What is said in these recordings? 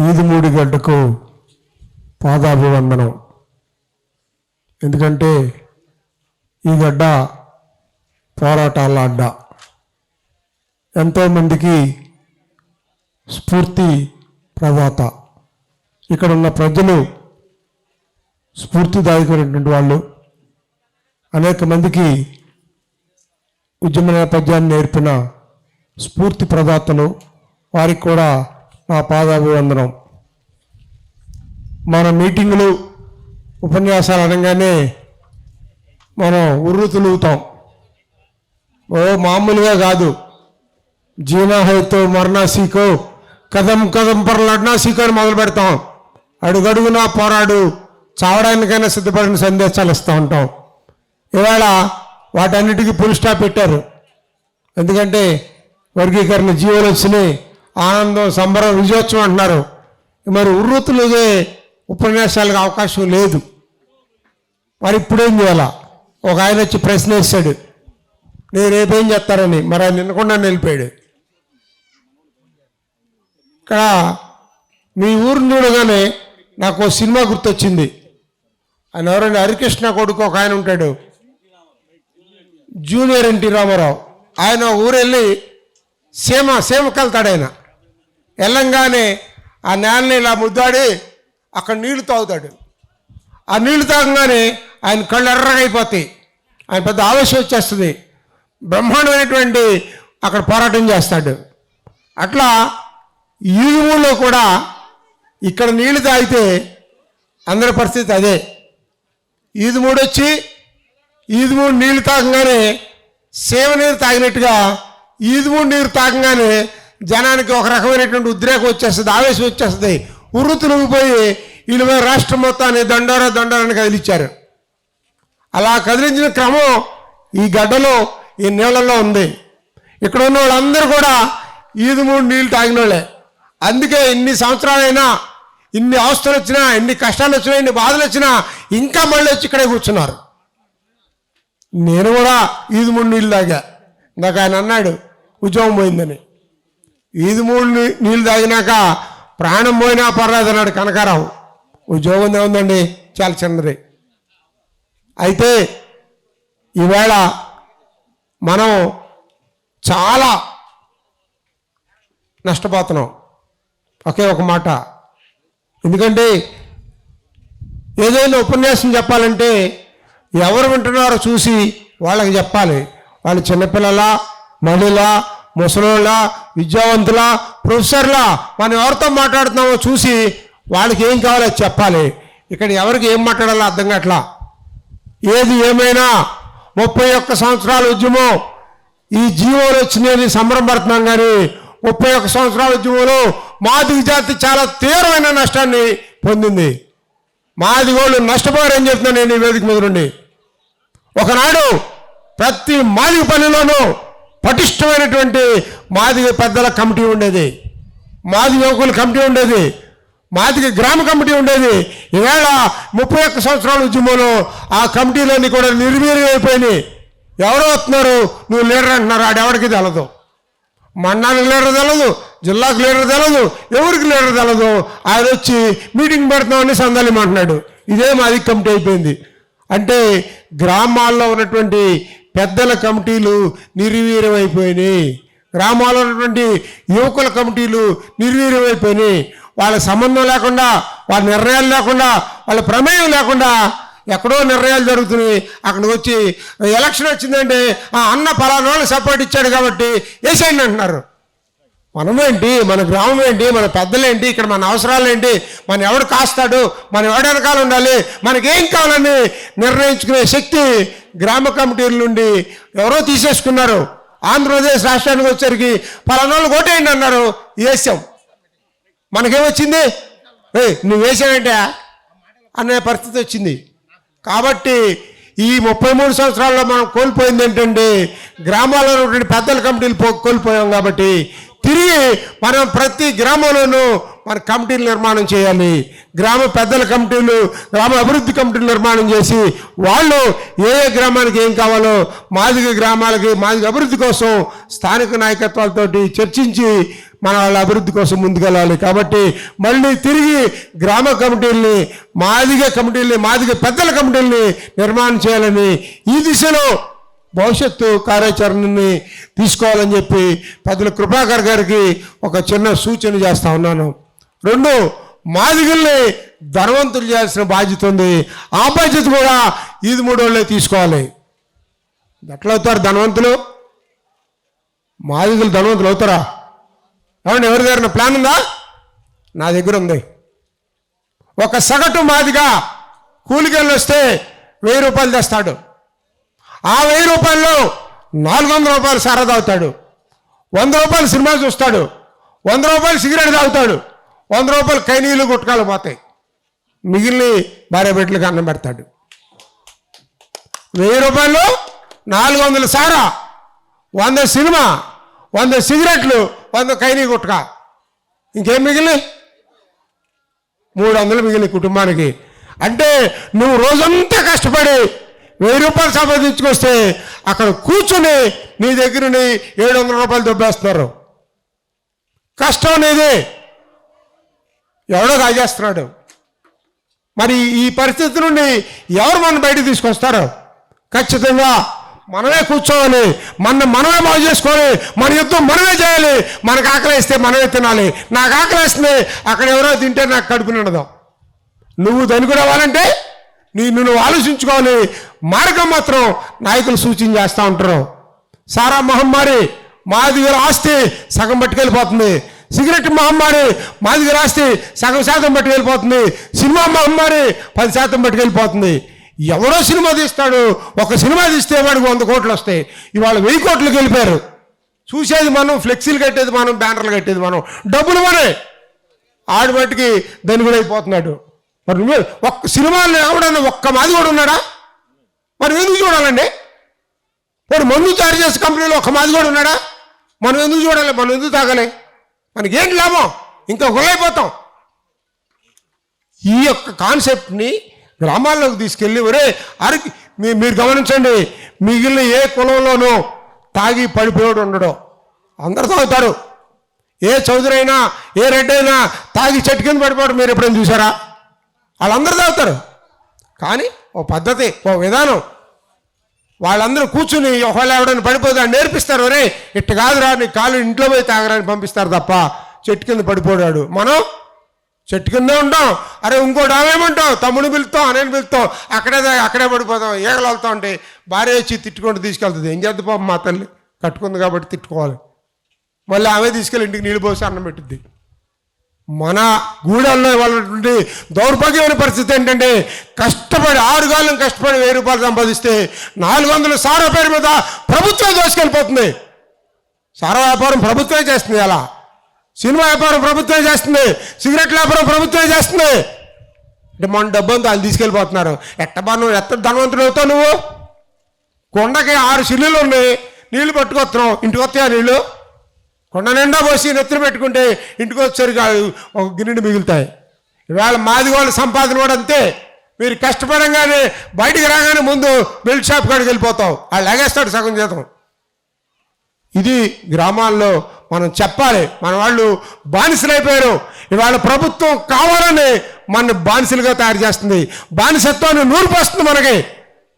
ఈదుమూడి గడ్డకు పాదాభివందనం. ఎందుకంటే ఈ గడ్డ పోరాటాల అడ్డ, ఎంతోమందికి స్ఫూర్తి ప్రదాత. ఇక్కడ ఉన్న ప్రజలు స్ఫూర్తిదాయకమైనటువంటి వాళ్ళు, అనేక మందికి ఉద్యమ నేపథ్యాన్ని నేర్పిన స్ఫూర్తి ప్రదాతలు, వారికి కూడా నా పాదాభివందనం. మన మీటింగులు ఉపన్యాసాలు అనగానే మనం ఉర్రుతులుగుతాం. ఓ మామూలుగా కాదు, జీనా హైతో మరణా సీకో, కదం కదం పర్ లడ్నా సీకో అని మొదలు పెడతాం. అడుగడుగునా పోరాడు, చావడానికైనా సిద్ధపడిన సందేశాలు ఇస్తూ ఉంటాం. ఇవాళ వాటన్నిటికీ ఫుల్ స్టాప్ పెట్టారు. ఎందుకంటే వర్గీకరణ జీవోలు వచ్చినాయి, ఆనందం సంబరం విజయోత్సవం అంటున్నారు. మరి ఉర్రూతులుగే ఉపన్యాసాలకు అవకాశం లేదు. మరి ఇప్పుడేం చేయాలా? ఒక ఆయన వచ్చి ప్రశ్న వేశాడు, నేను రేపేం చేస్తారని. మరి ఆయన నిన్నకుండా వెళ్ళిపోయాడు. ఇక్కడ మీ ఊరిని చూడగానే నాకు సినిమా గుర్తొచ్చింది. ఆయన ఎవరండి? హరికృష్ణ కొడుకు ఒక ఆయన ఉంటాడు, జూనియర్ ఎన్టీ రామారావు. ఆయన ఊరు వెళ్ళి సేమకి వెళ్తాడు. ఆయన వెళ్ళంగానే ఆ నేలని ఇలా ముద్దాడి అక్కడ నీళ్లు తాగుతాడు. ఆ నీళ్లు తాగంగానే ఆయన కళ్ళు ఎర్రగా అయిపోతాయి. ఆయన పెద్ద ఆవేశం వచ్చేస్తుంది. బ్రహ్మాండమైనటువంటి అక్కడ పోరాటం చేస్తాడు. అట్లా ఈ ఊళ్ళో కూడా ఇక్కడ నీళ్లు తాగితే అందరి పరిస్థితి అదే. ఈదుమూడు వచ్చి ఈదుమూడు నీళ్లు తాగంగానే సేవ నీరు తాగినట్టుగా ఈదుమూడు నీరు తాగంగానే జనానికి ఒక రకమైనటువంటి ఉద్రేకం వచ్చేస్తుంది, ఆవేశం వచ్చేస్తుంది. ఉర్రుతులుగిపోయి వీళ్ళు రాష్ట్రం మొత్తాన్ని దండోరాని కదిలిచ్చారు. అలా కదిలించిన క్రమం ఈ గడ్డలో, ఈ నీళ్ళల్లో ఉంది. ఇక్కడ ఉన్న వాళ్ళందరూ కూడా ఈదుమూడు నీళ్ళు తాగిన వాళ్ళే. అందుకే ఇన్ని సంవత్సరాలైనా, ఇన్ని అవస్థలు వచ్చినా, ఎన్ని కష్టాలు వచ్చినా, ఇన్ని బాధలు వచ్చినా ఇంకా మళ్ళీ వచ్చి ఇక్కడే కూర్చున్నారు. నేను కూడా ఈదుమూడు నీళ్ళు తాగా. ఇందాక ఆయన అన్నాడు ఉద్యోగం పోయిందని. ఈదుమూడు నీళ్ళు తాగినాక ప్రాణం పోయినా పర్లేదు అన్నాడు కనకారావు. ఉద్యోగం ఏముందండి, చాలా చిన్నది. అయితే ఈవేళ మనం చాలా నష్టపోతున్నాం. ఒకే ఒక మాట. ఎందుకంటే ఏదైనా ఉపన్యాసం చెప్పాలంటే ఎవరు వింటున్నారో చూసి వాళ్ళకి చెప్పాలి. వాళ్ళు చిన్నపిల్లలా, మహిళల, ముసలోళ్ళ, విద్యావంతుల, ప్రొఫెసర్లా, మనం ఎవరితో మాట్లాడుతున్నామో చూసి వాళ్ళకి ఏం కావాలో చెప్పాలి. ఇక్కడ ఎవరికి ఏం మాట్లాడాలో అర్థం కావట్లా. ఏది ఏమైనా 31 సంవత్సరాల ఉద్యమం, ఈ జీవోలు వచ్చినాయని సంబరపడుతున్నాం. కానీ 31 సంవత్సరాల ఉద్యమంలో మాదిగ జాతి చాలా తీవ్రమైన నష్టాన్ని పొందింది. మాదిగోళ్ళు నష్టపోయారని చెప్తున్నాను నేను ఈ వేదిక మీద నుండి. ఒకనాడు ప్రతి మాదిగ పనిలోనూ పటిష్టమైనటువంటి మాదిగ పెద్దల కమిటీ ఉండేది, మాదిగ యువకుల కమిటీ ఉండేది, మాదిగ గ్రామ కమిటీ ఉండేది. ఈవేళ 31 సంవత్సరాల ఉద్యమంలో ఆ కమిటీలన్నీ కూడా నిర్వీర్యం అయిపోయినాయి. ఎవరో వస్తున్నారు, నువ్వు లీడర్ అంటున్నారు. ఆడెవరికి తెలదు, మండలానికి లీడర్ తెలదు, జిల్లాకు లీడర్ తెలదు, ఎవరికి లీడర్ తెలదు. ఆయన వచ్చి మీటింగ్ పెడతామని సందలిమంటున్నాడు. ఇదే మాదిగ కమిటీ అయిపోయింది. అంటే గ్రామాల్లో ఉన్నటువంటి పెద్దల కమిటీలు నిర్వీర్యం అయిపోయినాయి. గ్రామాల్లో ఉన్నటువంటి యువకుల కమిటీలు నిర్వీర్యం అయిపోయినాయి. వాళ్ళ సంబంధం లేకుండా, వాళ్ళ నిర్ణయాలు లేకుండా, వాళ్ళ ప్రమేయం లేకుండా ఎక్కడో నిర్ణయాలు జరుగుతున్నాయి. అక్కడికి వచ్చి ఎలక్షన్ వచ్చిందంటే ఆ అన్న పలానా వాళ్ళు సపోర్ట్ ఇచ్చాడు కాబట్టి వేసేయండి అంటున్నారు. మనమేంటి, మన గ్రామం ఏంటి, మన పెద్దలేంటి, ఇక్కడ మన అవసరాలు ఏంటి, మన ఎవడు కాస్తాడు, మన ఎవడ వెనకాల ఉండాలి, మనకేం కావాలని నిర్ణయించుకునే శక్తి గ్రామ కమిటీల నుండి ఎవరో తీసేసుకున్నారు. ఆంధ్రప్రదేశ్ రాష్ట్రానికి వచ్చరికి పలానా వాళ్ళు ఓటేయండి అన్నారు, వేసాం. మనకేమొచ్చింది? నువ్వు వేసావంటే అనే పరిస్థితి వచ్చింది. కాబట్టి ఈ 33 సంవత్సరాల్లో మనం కోల్పోయింది ఏంటంటే గ్రామాల్లో ఉన్నటువంటి పెద్దల కమిటీలు కోల్పోయాం. కాబట్టి తిరిగి మనం ప్రతి గ్రామంలోనూ మన కమిటీలు నిర్మాణం చేయాలి. గ్రామ పెద్దల కమిటీలు, గ్రామ అభివృద్ధి కమిటీలు నిర్మాణం చేసి వాళ్ళు ఏ ఏ గ్రామానికి ఏం కావాలో మాదిగ గ్రామాలకి మాదిగ అభివృద్ధి కోసం స్థానిక నాయకత్వాలతోటి చర్చించి మన వాళ్ళ అభివృద్ధి కోసం ముందుకెళ్ళాలి. కాబట్టి మళ్ళీ తిరిగి గ్రామ కమిటీల్ని, మాదిగ పెద్దల కమిటీల్ని నిర్మాణం చేయాలని, ఈ దిశలో భవిష్యత్తు కార్యాచరణని తీసుకోవాలని చెప్పి పెద్దల కృపాకర్ గారికి ఒక చిన్న సూచన చేస్తా ఉన్నాను. 2, మాదిగల్ని ధనవంతులు చేయాల్సిన బాధ్యత ఉంది. ఆ బాధ్యత కూడా 3 వాళ్ళే తీసుకోవాలి. ఎట్లా అవుతారు ధనవంతులు? మాదిగలు ధనవంతులు అవుతారా? ఏమంటే ఎవరి దగ్గర ప్లాన్ ఉందా? నా దగ్గర ఉంది. ఒక సగటు మాదిగా కూలికెళ్ళి వస్తే 1000 రూపాయలు తెస్తాడు. ఆ 1000 రూపాయల్లో 400 రూపాయలు సారా తాగుతాడు, 100 రూపాయలు సినిమా చూస్తాడు, 100 రూపాయలు సిగరెట్ తాగుతాడు, 100 రూపాయలు కైనీళ్ళు గుట్కాలు పోతాయి. మిగిలిన భార్య బిడ్డలకు అన్నం పెడతాడు. 1000 రూపాయలు 400 సారా, 100 సినిమా, 100 సిగరెట్లు, 100 కైనీ గుట్క, ఇంకేం మిగిలి? 300 మిగిలిన కుటుంబానికి. అంటే నువ్వు రోజంతా కష్టపడి 1000 రూపాయలు సంపాదించుకొస్తే అక్కడ కూర్చొని నీ దగ్గరని 700 రూపాయలు దొబ్బేస్తున్నారు. కష్టం అనేది ఎవడో కాజేస్తున్నాడు. మరి ఈ పరిస్థితి నుండి ఎవరు మనం బయటకు తీసుకొస్తారు? ఖచ్చితంగా మనమే కూర్చోవాలి, మనమే బాగు చేసుకోవాలి, మన యుద్ధం మనమే చేయాలి. మనకు ఆకలి వేస్తే మనమే తినాలి. నాకు ఆకలి వేస్తుంది, అక్కడ ఎవరో తింటే నాకు కడుపు నిండదు. నువ్వు ధనికుడు అవ్వాలంటే నువ్వు ఆలోచించుకోవాలి. మార్గం మాత్రం నాయకులు సూచన చేస్తూ ఉంటారు. సారా మహమ్మారి మాదిగల ఆస్తి సగం పట్టుకెళ్ళిపోతుంది. సిగరెట్ మహమ్మారి మాదిగల ఆస్తి సగం శాతం పట్టుకెళ్ళిపోతుంది. సినిమా మహమ్మారి 10% పట్టుకెళ్ళిపోతుంది. ఎవరో సినిమా తీస్తాడు, ఒక సినిమా తీస్తే వాడికి 100 కోట్లు వస్తాయి. ఇవాళ 1000 కోట్లకు వెళ్ళిపోయారు. చూసేది మనం, ఫ్లెక్సీలు కట్టేది మనం, బ్యానర్లు కట్టేది మనం, డబ్బులు మనే. ఆడి మట్టికి ధనికుడు అయిపోతున్నాడు. మరి నువ్వే ఒక్క సినిమాలో ఎవడన్నా ఒక్క మాది కూడా ఉన్నాడా? మనం ఎందుకు చూడాలండి? వాడు మందు తయారు చేసే కంపెనీలో ఒక్క మాది కూడా ఉన్నాడా? మనం ఎందుకు చూడాలి? మనం ఎందుకు తాగాలి? మనకి ఏంటి లాభం? ఇంకా గురైపోతాం. ఈ యొక్క కాన్సెప్ట్ని గ్రామాల్లోకి తీసుకెళ్ళి మీరు గమనించండి, మిగిలిన ఏ కులంలోనూ తాగి పడిపోయాడు ఉండడు. అందరూ తాగుతారు. ఏ చౌదరి అయినా, ఏ రెడ్డి అయినా తాగి చెట్టు కింద పడిపోవడం మీరు ఎప్పుడైనా చూసారా? వాళ్ళందరూ తాగుతారు. కానీ ఓ పద్ధతి, ఓ విధానం. వాళ్ళందరూ కూర్చుని ఒకవేళ ఎవడైనా పడిపోతే నేర్పిస్తారు. ఒరే ఇట్ట కాదురా, నీ కాళ్ళు ఇంట్లో పోయి తాగరాని పంపిస్తారు తప్ప చెట్టు కింద పడిపోయాడు. మనం చెట్టు కిందే ఉంటాం. అరే ఇంకోటి ఆమెమంటాం, తమ్ముడు పిలుస్తాం, నేను పిలుస్తాం, అక్కడే పడిపోతాం. ఈగలు వెళ్తా ఉంటే భార్య వచ్చి తిట్టుకుంటూ తీసుకెళ్తుంది. ఏం చేద్దాం పాపం, మా తల్లి కట్టుకుంది కాబట్టి తిట్టుకోవాలి. మళ్ళీ ఆమె తీసుకెళ్ళి ఇంటికి నీళ్ళు పోసి అన్నం పెట్టిద్ది. మన గూడెల్లో వాళ్ళటువంటి దౌర్భాగ్యమైన పరిస్థితి ఏంటంటే, కష్టపడి 6 గాలం కష్టపడి 1000 రూపాయలు సంపాదిస్తే 400 సారా పేరు మీద ప్రభుత్వం దోసుకెళ్ళిపోతుంది. సారా వ్యాపారం ప్రభుత్వమే చేస్తుంది. అలా సినిమా వ్యాపారం ప్రభుత్వమే చేస్తుంది, సిగరెట్ వ్యాపారం ప్రభుత్వమే చేస్తుంది. అంటే మన డబ్బంతా వాళ్ళు తీసుకెళ్ళిపోతున్నారు. ఎట్ట ధనవంతుడు అవుతావు నువ్వు? కొండకి 6 సిల్లులు ఉన్నాయి, నీళ్లు పట్టుకొస్తున్నావు, ఇంటికి వస్తాయా నీళ్ళు? కొండ నిండా పోసి నెత్తులు పెట్టుకుంటే ఇంటికి వచ్చేసరికి ఒక గిన్నె మిగులుతాయి. ఇవాళ మాది వాళ్ళ సంపాదన కూడా అంతే. మీరు కష్టపడంగానే బయటికి రాగానే ముందు బెల్ట్ షాప్ కాడికి వెళ్ళిపోతావు, వాళ్ళు లాగేస్తాడు సగం జీతం. ఇది గ్రామాల్లో మనం చెప్పాలి. మన వాళ్ళు బానిసలు అయిపోయారు. ఇవాళ ప్రభుత్వం కావాలని మన బానిసలుగా తయారు చేస్తుంది. బానిసత్వాన్ని నూరిపోస్తుంది. మనకి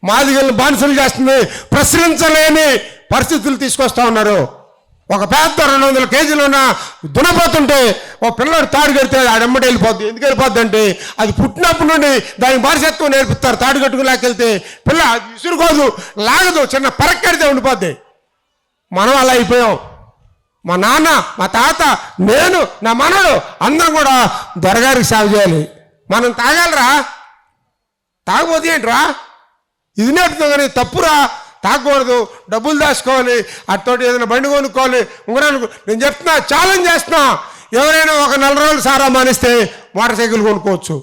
మాదిగలను బానిసలు చేస్తుంది. ప్రశ్నించలేని పరిస్థితులు తీసుకొస్తా ఉన్నారు. ఒక పెద్ద 200 కేజీలు ఉన్న దునపోతుంటే ఒక పిల్లడు తాడు కడితే ఆడెమ్మటి వెళ్ళిపోద్ది. ఎందుకు వెళ్ళిపోద్ది అంటే అది పుట్టినప్పటి నుండి దానికి బానిసత్వం నేర్పిస్తారు. తాడు కట్టుకుని లాకెళ్తే పిల్ల విసురుకోదు, లాగదు, చిన్న పరక్కడితే ఉండిపోద్ది. మనం అలా అయిపోయాం. మా నాన్న, మా తాత, నేను, నా మనడు అందరం కూడా దొరగారికి సేవ చేయాలి. మనం తాగాలరా, తాగబోతే ఏంట్రా, ఇది నేర్పుతాం కానీ తప్పురా, తాగకూడదు, డబ్బులు దాచుకోవాలి, అట్టోటి ఏదైనా బండి కొనుక్కోవాలి, ఉంగరాలు. నేను చెప్తున్నా, ఛాలెంజ్ చేస్తున్నా, ఎవరైనా ఒక 4 రోజులు సారా మానేస్తే మోటార్ సైకిల్ కొనుక్కోవచ్చు,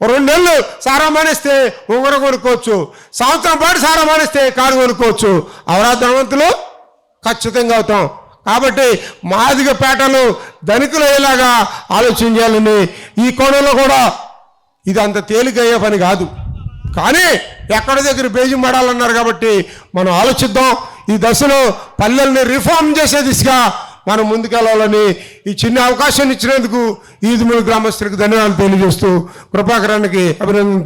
2 నెలలు సారా మానేస్తే ఉంగరం కొనుక్కోవచ్చు, సంవత్సరం పాటు సారా మానేస్తే కారు కొనుక్కోవచ్చు. అవరా ధనవంతులు? ఖచ్చితంగా అవుతాం. కాబట్టి మాదిగ పేటలు ధనికులు అయ్యేలాగా ఆలోచన చేయాలని ఈ కోణంలో కూడా ఇది అంత తేలికయ్యే పని కాదు. కానీ ఎక్కడ దగ్గర బేజం పడాలన్నారు కాబట్టి మనం ఆలోచిద్దాం. ఈ దశలో పల్లెల్ని రిఫార్మ్ చేసే దిశగా మనం ముందుకెళ్ళాలని ఈ చిన్న అవకాశాన్ని ఇచ్చినందుకు ఈదుమూడి గ్రామస్తులకు ధన్యవాదాలు తెలియజేస్తూ కృపాకరానికి అభినందనలు